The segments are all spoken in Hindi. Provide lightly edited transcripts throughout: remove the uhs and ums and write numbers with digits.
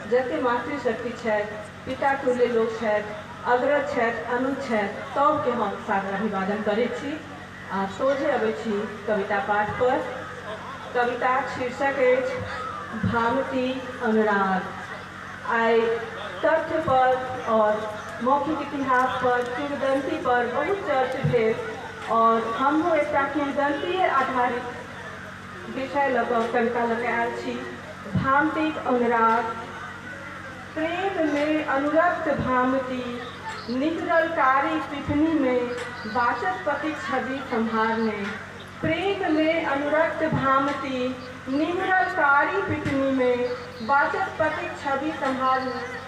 जते मातृशक्ति है, पिता तुल्य लोग है, अग्रज है, अनुज है, सबके हम साथ अभिवादन करै छी। सोझे अबै छी कविता पाठ पर। कविता शीर्षक अछि भामती अनुराग। आइ तथ्य पर और मौखिक इतिहास पर, किंवदंती पर बहुत चर्चा भेल और हमहूँ एक किंवदंती आधारित विषय लऽ कऽ कविता लऽ कऽ आयल छी। भामतीक अनुराग। प्रेम में अनुरक्त भामती, निखरल कारी पिपनी में वाचस्पतिक छवि संभारने। प्रेम में अनुरक्त भामती, निखरल कारी पिपनी में वाचस्पतिक छवि संभारने।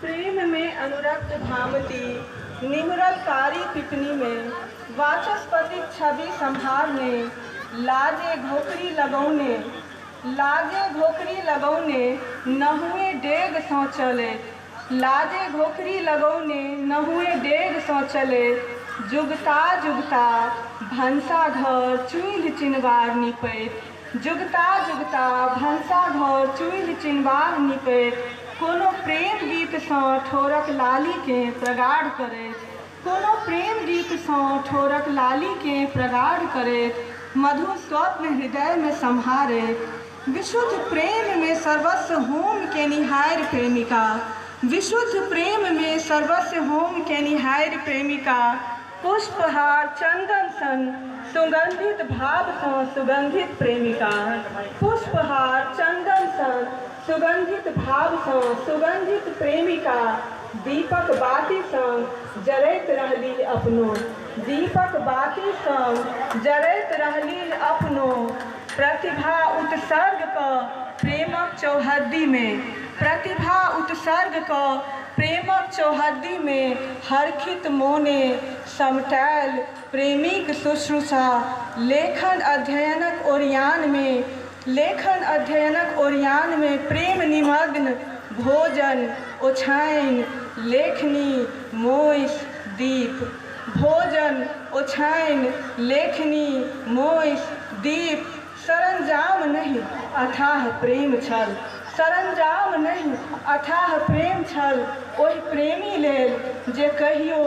प्रेम में अनुरक्त भामती, निहुरल कारी पिपनी में वाचस्पतिक छवि संभारने। लाजे घोकरी लगौने, लाजे घोकरी लगौने, नहुए डेग सौ चले। लाजे घोकरी लगौने, नहुए डेग सौ चले। जुगता जुगता भनसा घर चूल्ह चिनबार निपैत। जुगता जुगता भनसा घर चूल्ह चिनबार निपैत। कोनो प्रेम गीत सँ ठोरक लाली के प्रगाढ़ करैत। कोनो प्रेम गीत सँ ठोरक लाली के प्रगाढ़ करैत। मधु स्वप्न हृदय में सम्हारैत। विशुद्ध प्रेम में सर्वस्व होम के निहार प्रेमिका। विशुद्ध प्रेम में सर्वस्व होम के निहार प्रेमिका। पुष्पहार चंदन सन सुगंधित भाव सँ सुगंधित प्रेमिका। पुष्पहार चंदन सन सुगंधित भाव सँ सुगंधित प्रेमिका। दीपक बाती संग जरैत रहली अपनो। दीपक बाती संग जरैत रहली अपनो। प्रतिभा उत्सर्ग क प्रेमक चौहद्दी में। प्रतिभा उत्सर्ग क प्रेमक चौहद्दी में हरखित मोने समटैल प्रेमिक शुश्रूषा। लेखन अध्ययनक ओरियान में, लेखन अध्ययनक ओरियान में प्रेम निमग्न भोजन ओछाइन लेखनी मोइस दीप। भोजन ओछाइन लेखनी मोइस दीप। सरंजाम नहीं अथाह प्रेम छल। सरंजाम नहीं अथाह प्रेम छल। ओहि प्रेमी लेल जे कहियो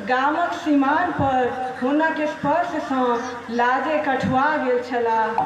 गामक सीमान पर हुनक स्पर्श सँ लाजे कठुआ गेल छलाह।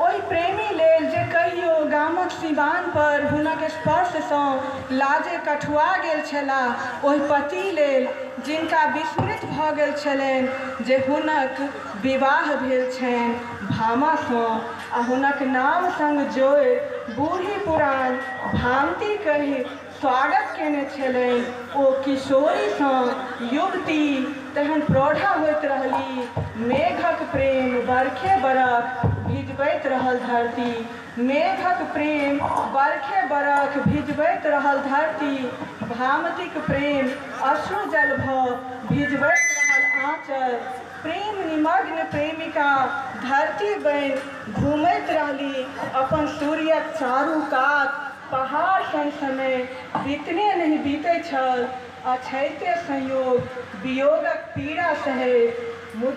ओहि प्रेमी लेल जे कहियो गामक सीमान पर हुनक स्पर्श सँ लाजे कठुआ गेल छलाह। ओहि पति लेल जिनका विस्मृत भऽ गेल छलनि जे हुनक विवाह भेल छनि भामा सँ, आ हुनक नाम संग जोड़ि बूढ़ी पुरान भामती कहि स्वागत केने छलनि। ओ किशोरी सँ युवती तेहन प्रौढ़ा होइत रहली। मेघक प्रेम बरखे बरख भिजबैत रहल धरती। मेघक प्रेम बरखे बरख भिजबैत रहल धरती। भामतीक प्रेम अश्रु जल भऽ भिजबैत रहल आँचल। प्रेम निमग्न प्रेमिका धरती बनि घूमैत रहली अपन सूर्यक चारू कात। पहाड़ सन समय बीतने नहीं बीतै छल, अछैते संयोग वियोगक पीड़ा सहैत। मुदा